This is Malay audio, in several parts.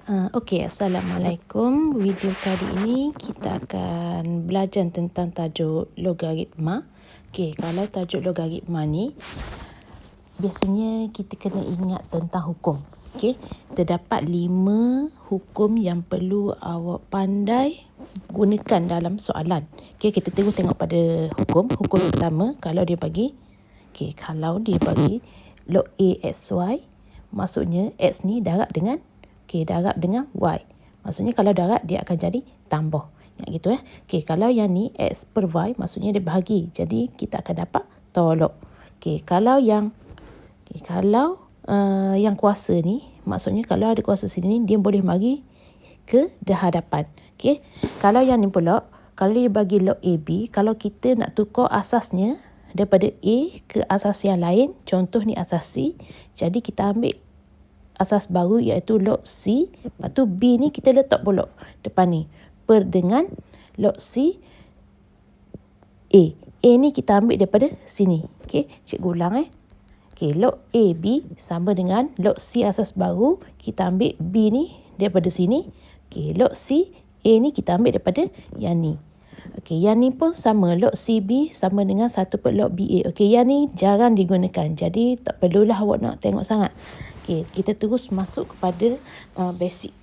Okey, Assalamualaikum. Video kali ini kita akan belajar tentang tajuk logaritma. Okey, kalau tajuk logaritma ni biasanya kita kena ingat tentang hukum. Okey, terdapat 5 hukum yang perlu awak pandai gunakan dalam soalan. Okey, kita terus tengok pada hukum. Hukum pertama, kalau dia bagi log A XY, maksudnya X ni darab dengan darab dengan Y. Maksudnya kalau darab dia akan jadi tambah. Yang gitu kalau yang ni X per Y, maksudnya dia bahagi. Jadi kita akan dapat tolok. Kalau yang kuasa ni, maksudnya kalau ada kuasa sini dia boleh bagi ke hadapan. Kalau yang ni pula, kalau dia bagi log AB, kalau kita nak tukar asasnya daripada A ke asas yang lain, contoh ni asas C, jadi kita ambil asas baru iaitu log C, lepas tu B ni kita letak pula depan ni, per dengan log C A. A ni kita ambil daripada sini. Cikgu ulang log AB sama dengan log C asas baru, kita ambil B ni daripada sini. Log C A ni kita ambil daripada yang ni. Yang ni pun sama, log CB sama dengan 1 per log BA. Yang ni jarang digunakan, jadi tak perlulah awak nak tengok sangat. Kita terus masuk kepada basic.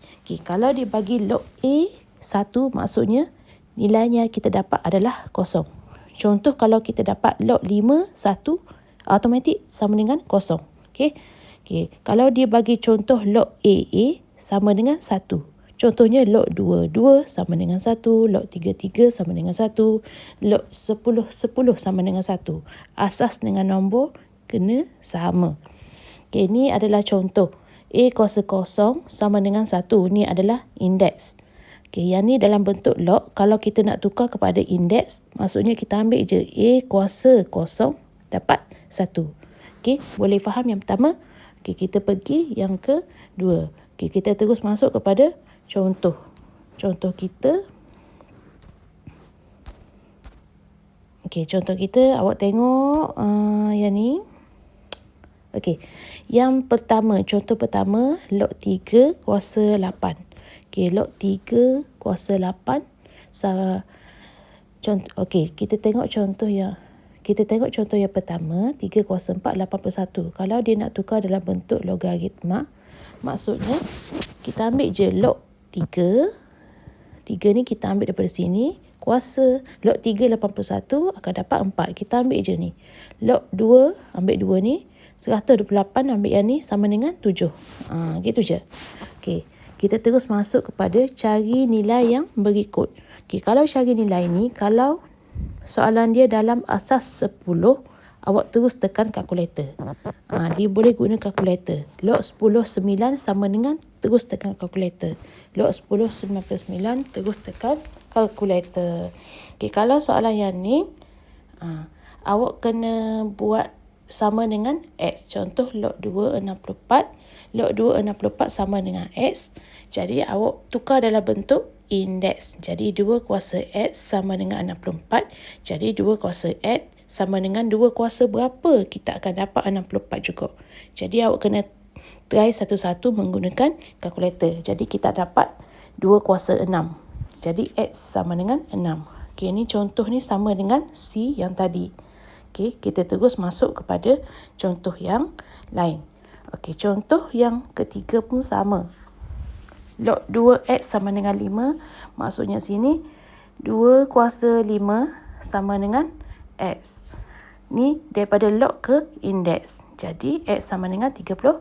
Kalau dia bagi log A 1, maksudnya nilainya kita dapat adalah kosong. Contoh kalau kita dapat log 5 1, automatik sama dengan kosong. Kalau dia bagi contoh log AA sama dengan 1. Contohnya log 2 sama dengan 1, log 3 sama dengan 1, log 10 sama dengan 1. Asas dengan nombor kena sama. Ini adalah contoh. A kuasa kosong sama dengan 1. Ini adalah indeks. Yang ni dalam bentuk log. Kalau kita nak tukar kepada indeks, maksudnya kita ambil je A kuasa kosong dapat 1. Boleh faham yang pertama? Kita pergi yang kedua. Kita terus masuk kepada contoh. Contoh kita. Contoh kita, awak tengok yang ni. Yang pertama, contoh pertama, log 3 kuasa 8. Log 3 kuasa 8 sama contoh. Kita tengok contoh yang pertama, 3 kuasa 4 81. Kalau dia nak tukar dalam bentuk logaritma, maksudnya kita ambil je log 3. 3 ni kita ambil daripada sini, kuasa log 3 81 akan dapat 4. Kita ambil je ni. Log 2, ambil 2 ni, 128 ambil yang ni sama dengan 7. Gitu je. Kita terus masuk kepada cari nilai yang berikut. Kalau cari nilai ni, kalau soalan dia dalam asas 10, awak terus tekan kalkulator. Dia boleh guna kalkulator. Log 10 9 sama dengan, terus tekan kalkulator. Log 10 99 terus tekan kalkulator. Kalau soalan yang ni, awak kena buat sama dengan X. Contoh log 2 64. Log 2 64 sama dengan X. Jadi awak tukar dalam bentuk indeks. Jadi 2 kuasa X sama dengan 64. Jadi 2 kuasa X sama dengan 2 kuasa berapa, kita akan dapat 64 juga. Jadi awak kena try satu-satu menggunakan kalkulator. Jadi kita dapat 2 kuasa 6. Jadi X sama dengan 6. Ni contoh ni sama dengan C yang tadi. Kita terus masuk kepada contoh yang lain. Contoh yang ketiga pun sama. Log 2X sama dengan 5. Maksudnya sini 2 kuasa 5 sama dengan X. Ni daripada log ke indeks. Jadi X sama dengan 32.